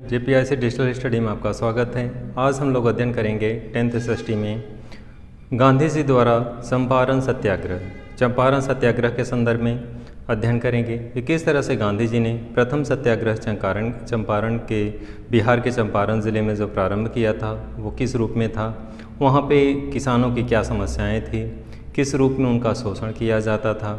जेपीआईसी digital study में आपका स्वागत है। आज हम लोग अध्ययन करेंगे 10th SST में गांधी जी द्वारा चंपारण सत्याग्रह। चंपारण सत्याग्रह के संदर्भ में अध्ययन करेंगे कि किस तरह से गांधी जी ने प्रथम सत्याग्रह चंपारण के बिहार के चंपारण ज़िले में जो प्रारंभ किया था वो किस रूप में था, वहाँ पे किसानों की क्या समस्याएं थी, किस रूप में उनका शोषण किया जाता था,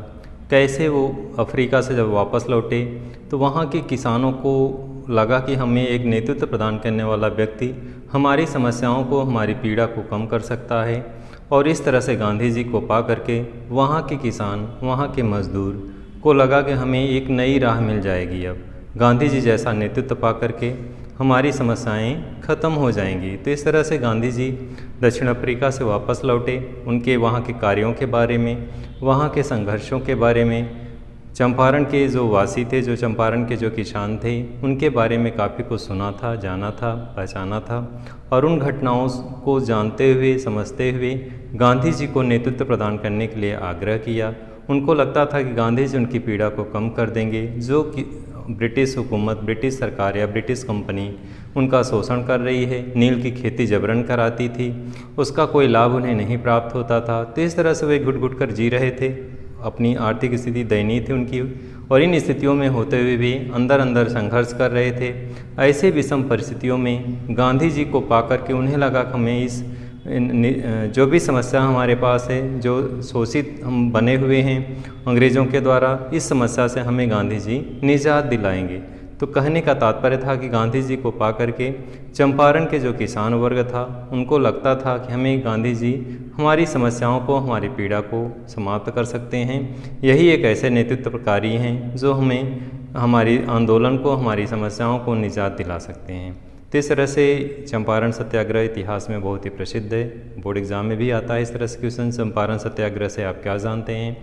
कैसे वो अफ्रीका से जब वापस लौटे तो वहाँ के किसानों को लगा कि हमें एक नेतृत्व प्रदान करने वाला व्यक्ति हमारी समस्याओं को, हमारी पीड़ा को कम कर सकता है। और इस तरह से गांधी जी को पा करके वहाँ के किसान, वहाँ के मजदूर को लगा कि हमें एक नई राह मिल जाएगी। अब गांधी जी जैसा नेतृत्व पा करके हमारी समस्याएं ख़त्म हो जाएंगी। तो इस तरह से गांधी जी दक्षिण अफ्रीका से वापस लौटे, उनके वहाँ के कार्यों के बारे में, वहाँ के संघर्षों के बारे में, चंपारण के जो वासी थे, जो चंपारण के जो किसान थे, उनके बारे में काफ़ी कुछ सुना था, जाना था, पहचाना था। और उन घटनाओं को जानते हुए, समझते हुए गांधी जी को नेतृत्व प्रदान करने के लिए आग्रह किया। उनको लगता था कि गांधी जी उनकी पीड़ा को कम कर देंगे, जो कि ब्रिटिश हुकूमत, ब्रिटिश सरकार या ब्रिटिश कंपनी उनका शोषण कर रही है, नील की खेती जबरन कराती थी, उसका कोई लाभ उन्हें नहीं प्राप्त होता था। तो इस तरह से वे घुट घुट कर जी रहे थे, अपनी आर्थिक स्थिति दयनीय थी उनकी, और इन स्थितियों में होते हुए भी अंदर अंदर संघर्ष कर रहे थे। ऐसे विषम परिस्थितियों में गांधी जी को पा कर के उन्हें लगा कि हमें इस जो भी समस्या हमारे पास है, जो शोषित हम बने हुए हैं अंग्रेज़ों के द्वारा, इस समस्या से हमें गांधी जी निजात दिलाएंगे। तो कहने का तात्पर्य था कि गांधी जी को पा करके चंपारण के जो किसान वर्ग था उनको लगता था कि हमें गांधी जी हमारी समस्याओं को, हमारी पीड़ा को समाप्त कर सकते हैं। यही एक ऐसे नेतृत्वकारी हैं जो हमें हमारी आंदोलन को, हमारी समस्याओं को निजात दिला सकते हैं। तो इस तरह से चंपारण सत्याग्रह इतिहास में बहुत ही प्रसिद्ध है, बोर्ड एग्जाम में भी आता है इस तरह से क्वेश्चन, चंपारण सत्याग्रह से आप क्या जानते हैं।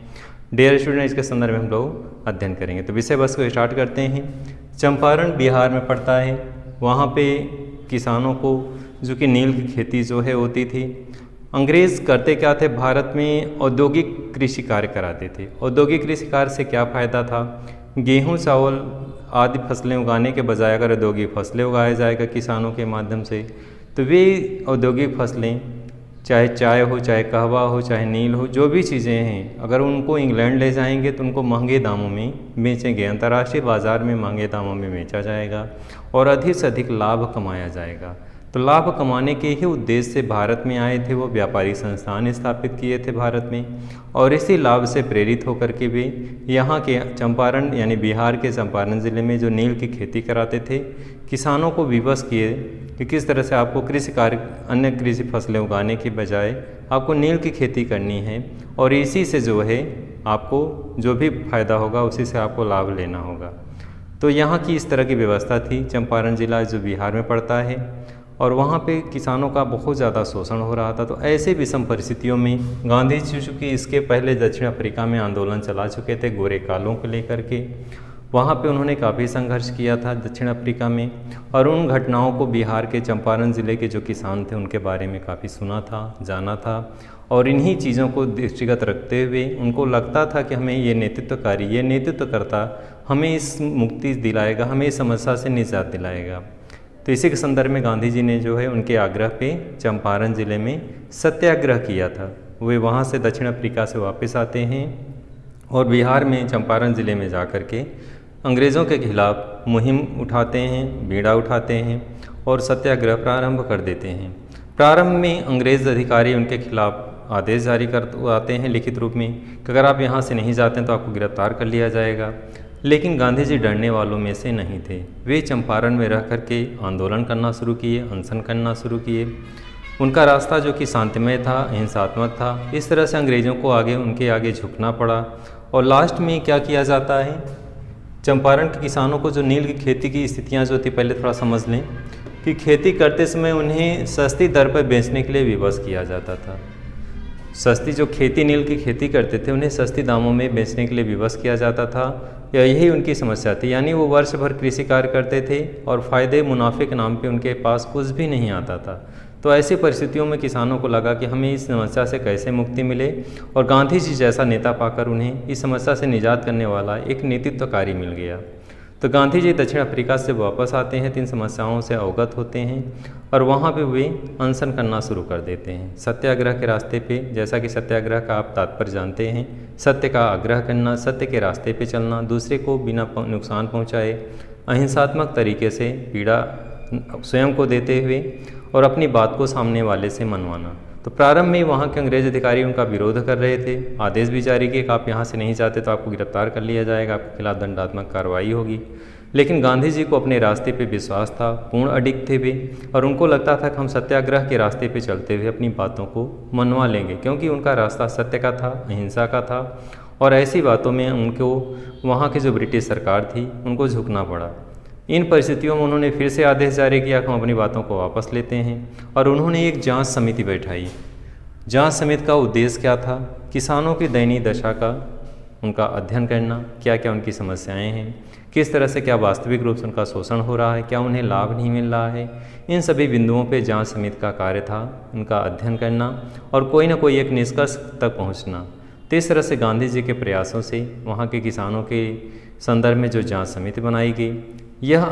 डियर स्टूडेंट, इसके संदर्भ में हम लोग अध्ययन करेंगे। तो विषय वस्तु को स्टार्ट करते हैं। चंपारण बिहार में पड़ता है। वहाँ पे किसानों को जो कि नील की खेती जो है होती थी। अंग्रेज़ करते क्या थे, भारत में औद्योगिक कृषि कार्य कराते थे। औद्योगिक कृषि कार्य से क्या फ़ायदा था, गेहूँ, चावल आदि फसलें उगाने के बजाय अगर औद्योगिक फसलें उगाया जाएगा किसानों के माध्यम से, तो वे औद्योगिक फसलें, चाहे चाय हो, चाहे कहवा हो, चाहे नील हो, जो भी चीज़ें हैं, अगर उनको इंग्लैंड ले जाएंगे तो उनको महंगे दामों में बेचेंगे, अंतर्राष्ट्रीय बाज़ार में महंगे दामों में बेचा जाएगा और अधिक से अधिक लाभ कमाया जाएगा। तो लाभ कमाने के ही उद्देश्य से भारत में आए थे, वो व्यापारिक संस्थान स्थापित किए थे भारत में, और इसी लाभ से प्रेरित होकर के भी यहाँ के चंपारण यानी बिहार के चंपारण ज़िले में जो नील की खेती कराते थे, किसानों को विवश किए कि किस तरह से आपको कृषि कार्य, अन्य कृषि फसलें उगाने की बजाय आपको नील की खेती करनी है, और इसी से जो है आपको जो भी फायदा होगा उसी से आपको लाभ लेना होगा। तो यहाँ की इस तरह की व्यवस्था थी। चंपारण ज़िला जो बिहार में पड़ता है और वहाँ पे किसानों का बहुत ज़्यादा शोषण हो रहा था। तो ऐसे विषम परिस्थितियों में गांधी जी, चूँकि इसके पहले दक्षिण अफ्रीका में आंदोलन चला चुके थे गोरे कालों को लेकर के, वहाँ पे उन्होंने काफ़ी संघर्ष किया था दक्षिण अफ्रीका में, और उन घटनाओं को बिहार के चंपारण ज़िले के जो किसान थे उनके बारे में काफ़ी सुना था, जाना था। और इन्हीं चीज़ों को दृष्टिगत रखते हुए उनको लगता था कि हमें ये नेतृत्वकारी, ये नेतृत्वकर्ता हमें इस मुक्ति दिलाएगा, हमें इस समस्या से निजात दिलाएगा। तो इसी के संदर्भ में गांधी जी ने जो है उनके आग्रह पे चंपारण ज़िले में सत्याग्रह किया था। वे वहाँ से दक्षिण अफ्रीका से वापस आते हैं और बिहार में चंपारण ज़िले में जा कर के अंग्रेज़ों के खिलाफ़ मुहिम उठाते हैं, बीड़ा उठाते हैं और सत्याग्रह प्रारंभ कर देते हैं। प्रारंभ में अंग्रेज़ अधिकारी उनके खिलाफ़ आदेश जारी कर आते हैं लिखित रूप में कि अगर आप यहाँ से नहीं जाते हैं तो आपको गिरफ्तार कर लिया जाएगा। लेकिन गांधी जी डरने वालों में से नहीं थे। वे चंपारण में रह कर के आंदोलन करना शुरू किए, अनशन करना शुरू किए। उनका रास्ता जो कि शांतिमय था, हिंसात्मक था, इस तरह से अंग्रेज़ों को उनके आगे झुकना पड़ा। और लास्ट में क्या किया जाता है, चंपारण के किसानों को जो नील की खेती की स्थितियाँ जो थी, पहले थोड़ा समझ लें कि खेती करते समय उन्हें सस्ती दर पर बेचने के लिए विवश किया जाता था। सस्ती जो खेती, नील की खेती करते थे, उन्हें सस्ती दामों में बेचने के लिए विवश किया जाता था, या यही उनकी समस्या थी। यानी वो वर्ष भर कृषि कार्य करते थे और फ़ायदे, मुनाफे के नाम पे उनके पास कुछ भी नहीं आता था। तो ऐसी परिस्थितियों में किसानों को लगा कि हमें इस समस्या से कैसे मुक्ति मिले, और गांधी जी जैसा नेता पाकर उन्हें इस समस्या से निजात करने वाला एक नेतृत्वकारी मिल गया। तो गांधी जी दक्षिण अफ्रीका से वापस आते हैं, 3 समस्याओं से अवगत होते हैं और वहाँ पे वे अनशन करना शुरू कर देते हैं। सत्याग्रह के रास्ते पे, जैसा कि सत्याग्रह का आप तात्पर्य जानते हैं, सत्य का आग्रह करना, सत्य के रास्ते पे चलना, दूसरे को बिना नुकसान पहुँचाए अहिंसात्मक तरीके से पीड़ा स्वयं को देते हुए और अपनी बात को सामने वाले से मनवाना। तो प्रारंभ में वहाँ के अंग्रेज अधिकारी उनका विरोध कर रहे थे, आदेश भी जारी किए कि आप यहाँ से नहीं जाते तो आपको गिरफ्तार कर लिया जाएगा, आपके खिलाफ दंडात्मक कार्रवाई होगी। लेकिन गांधी जी को अपने रास्ते पे विश्वास था, पूर्ण अडिग थे वे, और उनको लगता था कि हम सत्याग्रह के रास्ते पे चलते हुए अपनी बातों को मनवा लेंगे, क्योंकि उनका रास्ता सत्य का था, अहिंसा का था। और ऐसी बातों में उनको वहाँ की जो ब्रिटिश सरकार थी उनको झुकना पड़ा। इन परिस्थितियों में उन्होंने फिर से आदेश जारी किया कि हम अपनी बातों को वापस लेते हैं और उन्होंने एक जांच समिति बैठाई। जांच समिति का उद्देश्य क्या था? किसानों की दयनीय दशा का उनका अध्ययन करना, क्या क्या उनकी समस्याएं हैं, किस तरह से क्या वास्तविक रूप से उनका शोषण हो रहा है, क्या उन्हें लाभ नहीं मिल रहा है। इन सभी बिंदुओं पे जांच समिति का कार्य था, उनका अध्ययन करना और कोई ना कोई एक निष्कर्ष तक पहुँचना। तो इस तरह से गांधी जी के प्रयासों से वहाँ के किसानों के संदर्भ में जो जांच समिति बनाई गई, यह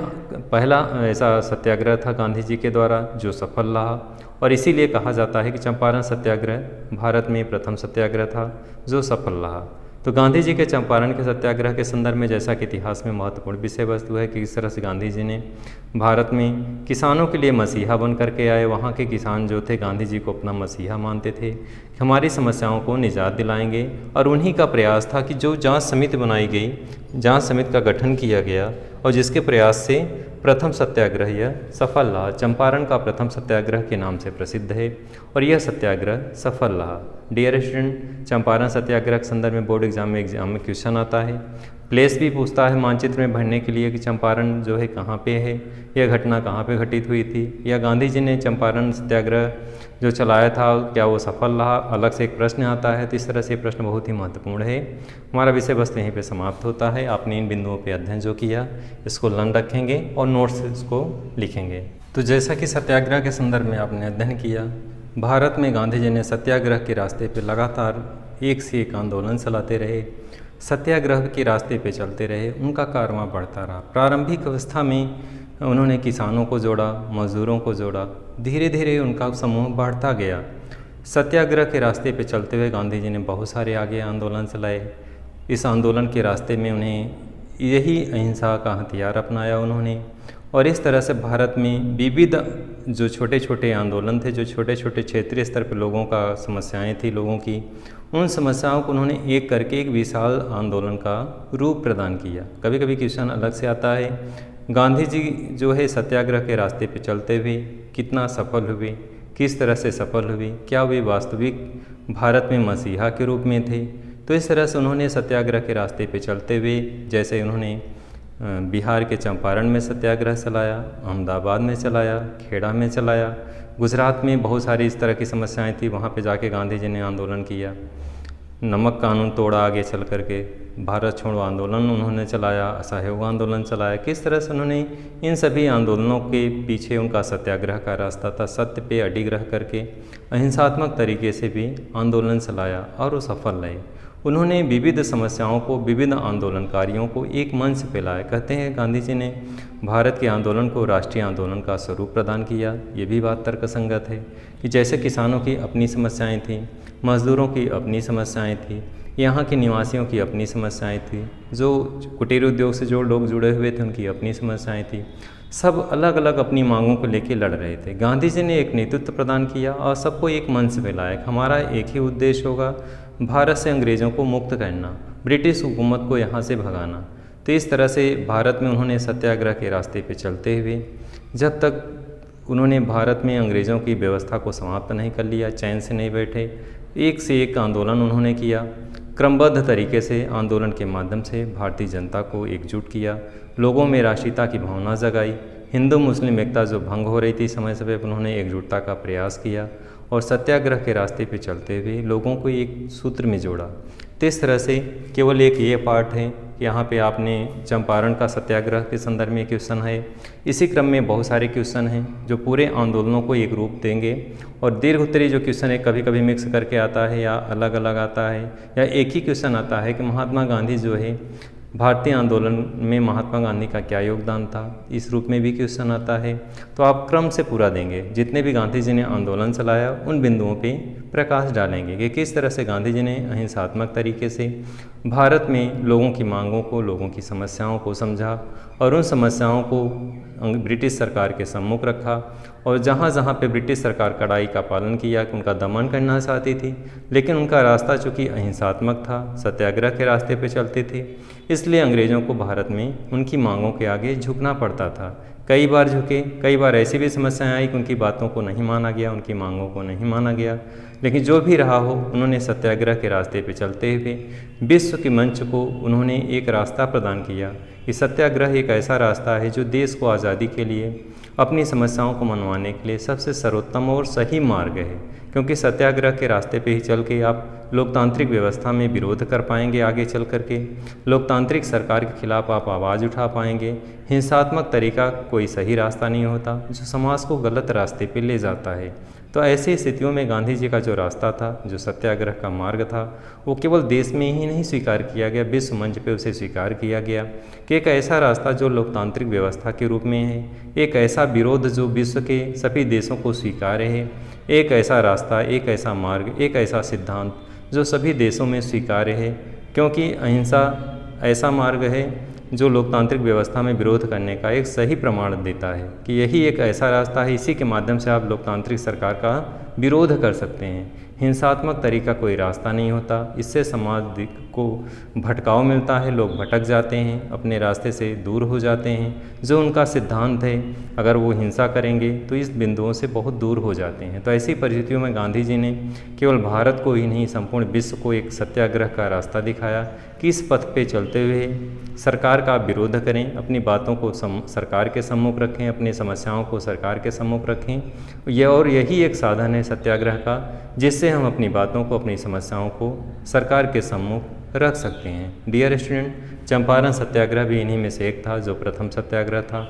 पहला ऐसा सत्याग्रह था गांधी जी के द्वारा जो सफल रहा और इसीलिए कहा जाता है कि चंपारण सत्याग्रह भारत में प्रथम सत्याग्रह था जो सफल रहा। तो गांधी जी के चंपारण के सत्याग्रह के संदर्भ में जैसा कि इतिहास में महत्वपूर्ण विषय वस्तु है कि किस तरह से गांधी जी ने भारत में किसानों के लिए मसीहा बन करके आए। वहाँ के किसान जो थे गांधी जी को अपना मसीहा मानते थे कि हमारी समस्याओं को निजात दिलाएंगे, और उन्हीं का प्रयास था कि जो जांच समिति बनाई गई, जांच समिति का गठन किया गया और जिसके प्रयास से प्रथम सत्याग्रह यह सफल रहा। चंपारण का प्रथम सत्याग्रह के नाम से प्रसिद्ध है और यह सत्याग्रह सफल रहा। डियर स्टूडेंट, चंपारण सत्याग्रह के संदर्भ में बोर्ड एग्जाम में क्वेश्चन आता है, प्लेस भी पूछता है मानचित्र में भरने के लिए कि चंपारण जो है कहाँ पे है, यह घटना कहाँ पे घटित हुई थी, या गांधी जी ने चंपारण सत्याग्रह जो चलाया था क्या वो सफल रहा, अलग से एक प्रश्न आता है। तो इस तरह से प्रश्न बहुत ही महत्वपूर्ण है। हमारा विषय वस्तु यहीं पे समाप्त होता है। आपने इन बिंदुओं पे अध्ययन जो किया इसको लर्न रखेंगे और नोट्स इसको लिखेंगे। तो जैसा कि सत्याग्रह के संदर्भ में आपने अध्ययन किया, भारत में गांधी जी ने सत्याग्रह के रास्ते पे लगातार एक से एक आंदोलन चलाते रहे, सत्याग्रह के रास्ते पे चलते रहे, उनका कारवां बढ़ता रहा। प्रारंभिक अवस्था में उन्होंने किसानों को जोड़ा, मजदूरों को जोड़ा, धीरे धीरे उनका समूह बढ़ता गया। सत्याग्रह के रास्ते पे चलते हुए गांधी जी ने बहुत सारे आगे आंदोलन चलाए। इस आंदोलन के रास्ते में उन्हें यही अहिंसा का हथियार अपनाया उन्होंने, और इस तरह से भारत में विविध जो छोटे छोटे आंदोलन थे, जो छोटे छोटे क्षेत्रीय स्तर पर लोगों का समस्याएं थी लोगों की, उन समस्याओं को उन्होंने एक करके एक विशाल आंदोलन का रूप प्रदान किया। कभी कभी क्वेश्चन अलग से आता है, गांधी जी जो है सत्याग्रह के रास्ते पे चलते हुए कितना सफल हुए, किस तरह से सफल हुए, क्या वे वास्तविक भारत में मसीहा के रूप में थे। तो इस तरह से उन्होंने सत्याग्रह के रास्ते पे चलते हुए, जैसे उन्होंने बिहार के चंपारण में सत्याग्रह चलाया, अहमदाबाद में चलाया, खेड़ा में चलाया, गुजरात में बहुत सारी इस तरह की समस्याएं थी, वहाँ पे जाके गांधी जी ने आंदोलन किया। नमक कानून तोड़ा आगे चल करके, भारत छोड़ो आंदोलन उन्होंने चलाया, असहयोग आंदोलन चलाया। किस तरह से उन्होंने इन सभी आंदोलनों के पीछे उनका सत्याग्रह का रास्ता था, सत्य पे अडिग रह करके अहिंसात्मक तरीके से भी आंदोलन चलाया और वो सफल रहे। उन्होंने विविध समस्याओं को, विविध आंदोलनकारियों को एक मंच पे लाया। कहते हैं गांधी जी ने भारत के आंदोलन को राष्ट्रीय आंदोलन का स्वरूप प्रदान किया। ये भी बात तर्कसंगत है कि जैसे किसानों की अपनी समस्याएं थीं, मजदूरों की अपनी समस्याएं थी, यहाँ के निवासियों की अपनी समस्याएं थी, जो कुटीर उद्योग से जो लोग जुड़े हुए थे उनकी अपनी समस्याएं थी, सब अलग अलग अपनी मांगों को लेकर लड़ रहे थे। गांधी जी ने एक नेतृत्व प्रदान किया और सबको एक मंच पे लाया। हमारा एक ही उद्देश्य होगा, भारत से अंग्रेज़ों को मुक्त करना, ब्रिटिश हुकूमत को यहाँ से भगाना। तो इस तरह से भारत में उन्होंने सत्याग्रह के रास्ते पे चलते हुए जब तक उन्होंने भारत में अंग्रेज़ों की व्यवस्था को समाप्त नहीं कर लिया, चैन से नहीं बैठे, एक से एक आंदोलन उन्होंने किया। क्रमबद्ध तरीके से आंदोलन के माध्यम से भारतीय जनता को एकजुट किया, लोगों में राष्ट्रीयता की भावना जगाई, हिंदू मुस्लिम एकता जो भंग हो रही थी समय समय पर उन्होंने एकजुटता का प्रयास किया और सत्याग्रह के रास्ते पे चलते हुए लोगों को एक सूत्र में जोड़ा। तो इस तरह से केवल एक ये पार्ट है कि यहाँ पे आपने चंपारण का सत्याग्रह के संदर्भ में क्वेश्चन है। इसी क्रम में बहुत सारे क्वेश्चन हैं जो पूरे आंदोलनों को एक रूप देंगे, और दीर्घ उत्तरी जो क्वेश्चन है कभी कभी मिक्स करके आता है या अलग अलग आता है, या एक ही क्वेश्चन आता है कि महात्मा गांधी जो है भारतीय आंदोलन में महात्मा गांधी का क्या योगदान था, इस रूप में भी क्वेश्चन आता है। तो आप क्रम से पूरा देंगे, जितने भी गांधी जी ने आंदोलन चलाया उन बिंदुओं पे प्रकाश डालेंगे कि किस तरह से गांधी जी ने अहिंसात्मक तरीके से भारत में लोगों की मांगों को, लोगों की समस्याओं को समझा और उन समस्याओं को ब्रिटिश सरकार के सम्मुख रखा। और जहाँ जहाँ पे ब्रिटिश सरकार कड़ाई का पालन किया, उनका दमन करना चाहती थी, लेकिन उनका रास्ता चूँकि अहिंसात्मक था, सत्याग्रह के रास्ते पे चलते थे, इसलिए अंग्रेज़ों को भारत में उनकी मांगों के आगे झुकना पड़ता था। कई बार झुके, कई बार ऐसी भी समस्याएं आई कि उनकी बातों को नहीं माना गया, उनकी मांगों को नहीं माना गया, लेकिन जो भी रहा हो उन्होंने सत्याग्रह के रास्ते पे चलते हुए विश्व के मंच को उन्होंने एक रास्ता प्रदान किया कि सत्याग्रह एक ऐसा रास्ता है जो देश को आज़ादी के लिए, अपनी समस्याओं को मनवाने के लिए सबसे सर्वोत्तम और सही मार्ग है। क्योंकि सत्याग्रह के रास्ते पे ही चल के आप लोकतांत्रिक व्यवस्था में विरोध कर पाएंगे, आगे चल कर के लोकतांत्रिक सरकार के खिलाफ आप आवाज़ उठा पाएंगे। हिंसात्मक तरीका कोई सही रास्ता नहीं होता जो समाज को गलत रास्ते पे ले जाता है। तो ऐसी स्थितियों में गांधी जी का जो रास्ता था, जो सत्याग्रह का मार्ग था, वो केवल देश में ही नहीं स्वीकार किया गया, विश्व मंच पे उसे स्वीकार किया गया कि एक ऐसा रास्ता जो लोकतांत्रिक व्यवस्था के रूप में है, एक ऐसा विरोध जो विश्व के सभी देशों को स्वीकार्य है, एक ऐसा रास्ता, एक ऐसा मार्ग, एक ऐसा सिद्धांत जो सभी देशों में स्वीकार्य है। क्योंकि अहिंसा ऐसा मार्ग है जो लोकतांत्रिक व्यवस्था में विरोध करने का एक सही प्रमाण देता है कि यही एक ऐसा रास्ता है, इसी के माध्यम से आप लोकतांत्रिक सरकार का विरोध कर सकते हैं। हिंसात्मक तरीका कोई रास्ता नहीं होता, इससे समाज को भटकाव मिलता है, लोग भटक जाते हैं, अपने रास्ते से दूर हो जाते हैं। जो उनका सिद्धांत है, अगर वो हिंसा करेंगे तो इस बिंदुओं से बहुत दूर हो जाते हैं। तो ऐसी परिस्थितियों में गांधी जी ने केवल भारत को ही नहीं, संपूर्ण विश्व को एक सत्याग्रह का रास्ता दिखाया कि इस पथ पे चलते हुए सरकार का विरोध करें, अपनी बातों को सरकार के सम्मुख रखें, अपनी समस्याओं को सरकार के सम्मुख रखें। और यही एक साधन है सत्याग्रह का, जिससे हम अपनी बातों को, अपनी समस्याओं को सरकार के सम्मुख रख सकते हैं। डियर स्टूडेंट, चंपारण सत्याग्रह भी इन्हीं में से एक था, जो प्रथम सत्याग्रह था।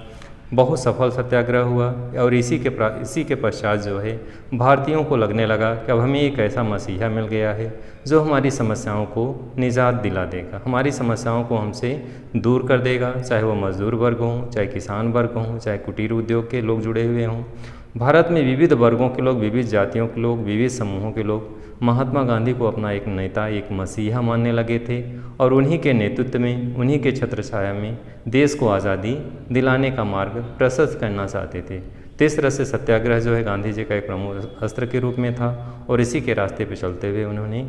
बहुत सफल सत्याग्रह हुआ और इसी के पश्चात जो है भारतीयों को लगने लगा कि अब हमें एक ऐसा मसीहा मिल गया है जो हमारी समस्याओं को निजात दिला देगा, हमारी समस्याओं को हमसे दूर कर देगा, चाहे वो मजदूर वर्ग हों, चाहे किसान वर्ग हों, चाहे कुटीर उद्योग के लोग जुड़े हुए हों। भारत में विविध वर्गों के लोग, विविध जातियों के लोग, विविध समूहों के लोग महात्मा गांधी को अपना एक नेता, एक मसीहा मानने लगे थे और उन्हीं के नेतृत्व में, उन्हीं के छत्रछाया में देश को आज़ादी दिलाने का मार्ग प्रशस्त करना चाहते थे। तो इस तरह से सत्याग्रह जो है गांधी जी का एक प्रमुख अस्त्र के रूप में था और इसी के रास्ते पर चलते हुए उन्होंने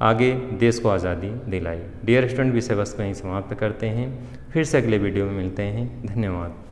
आगे देश को आज़ादी दिलाई। डियर स्टूडेंट, विषय वस्तु को यहीं समाप्त करते हैं, फिर से अगले वीडियो में मिलते हैं। धन्यवाद।